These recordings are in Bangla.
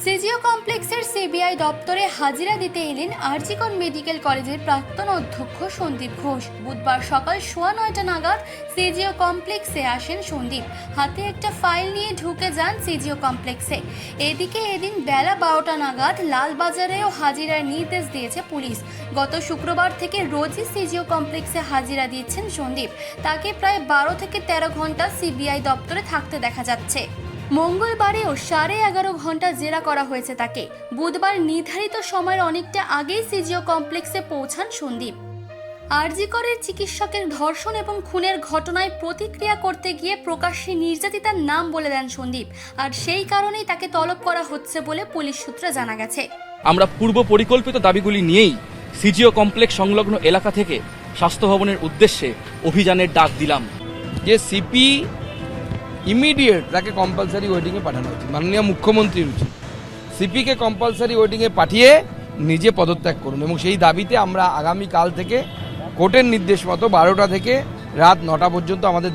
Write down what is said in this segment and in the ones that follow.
সিজিও কমপ্লেক্সের সিবিআই দপ্তরে হাজিরা দিতে এলেন আরজি কর মেডিকেল কলেজের প্রাক্তন অধ্যক্ষ সন্দীপ ঘোষ। বুধবার সকাল 9:15 নাগাদ সিজিও কমপ্লেক্সে আসেন সন্দীপ। হাতে একটা ফাইল নিয়ে ঢুকে যান সিজিও কমপ্লেক্সে। এদিকে এদিন বেলা 12টা নাগাদ লালবাজারেও হাজিরার নির্দেশ দিয়েছে পুলিশ। গত শুক্রবার থেকে রোজই সিজিও কমপ্লেক্সে হাজিরা দিচ্ছেন সন্দীপ। তাকে প্রায় 12 থেকে 13 ঘন্টা সিবিআই দপ্তরে থাকতে দেখা যাচ্ছে। মঙ্গলবারেও 11.5 ঘন্টা জেরা করা হয়েছে তাকে। বুধবার নির্ধারিত সময়ের অনেকটা আগেই সিজিও কমপ্লেক্সে পৌঁছান সন্দীপ। আরজি করের চিকিৎসকের ধর্ষণ এবং খুনের ঘটনায় প্রতিক্রিয়া করতে গিয়ে প্রকাশ্যে নির্যাতিতার নাম বলে দেন সন্দীপ। আর সেই কারণেই তাকে তলব করা হচ্ছে বলে পুলিশ সূত্রে জানা গেছে। আমরা পূর্ব পরিকল্পিত দাবিগুলি নিয়েই সিজিও কমপ্লেক্স সংলগ্ন এলাকা থেকে স্বাস্থ্য ভবনের উদ্দেশ্যে অভিযানের ডাক দিলাম। যে সিপি ইমিডিয়েট তাকে কম্পালসারি ওয়েটিংয়ে পাঠানো উচিত। মাননীয় মুখ্যমন্ত্রীর উচিত সিপিকে কম্পালসারি ওয়েটিংয়ে পাঠিয়ে নিজে পদত্যাগ করুন। এবং সেই দাবিতে আমরা আগামীকাল থেকে কোর্টের নির্দেশ মতো 12টা থেকে রাত 9টা পর্যন্ত আমাদের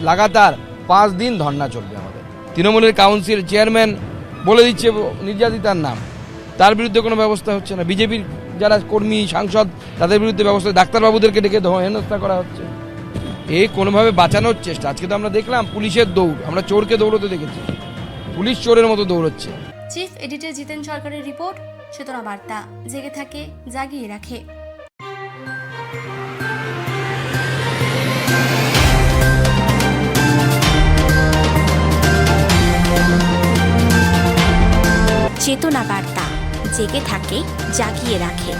লাগাতার 5 দিন ধর্না চলবে। আমাদের তৃণমূলের কাউন্সিল চেয়ারম্যান বলে দিচ্ছে নির্যাতিতার নাম, তার বিরুদ্ধে কোনো ব্যবস্থা হচ্ছে না। বিজেপির যারা কর্মী সাংসদ তাদের বিরুদ্ধে ব্যবস্থা, ডাক্তারবাবুদেরকে ডেকে হেনস্থা করা হচ্ছে। এই কোনোভাবে বাঁচানোর চেষ্টা। আজকে তো আমরা দেখলাম পুলিশের দৌড়, আমরা চোরকে দৌড়তে দেখেছি, পুলিশ চোরের মতো দৌড়চ্ছে। চিফ এডিটর জিতেন সরকারের রিপোর্ট, চেতনা বার্তা। জেগে থাকে, জাগিয়ে রাখে। চেতনা বার্তা, জেগে থাকে, জাগিয়ে রাখে।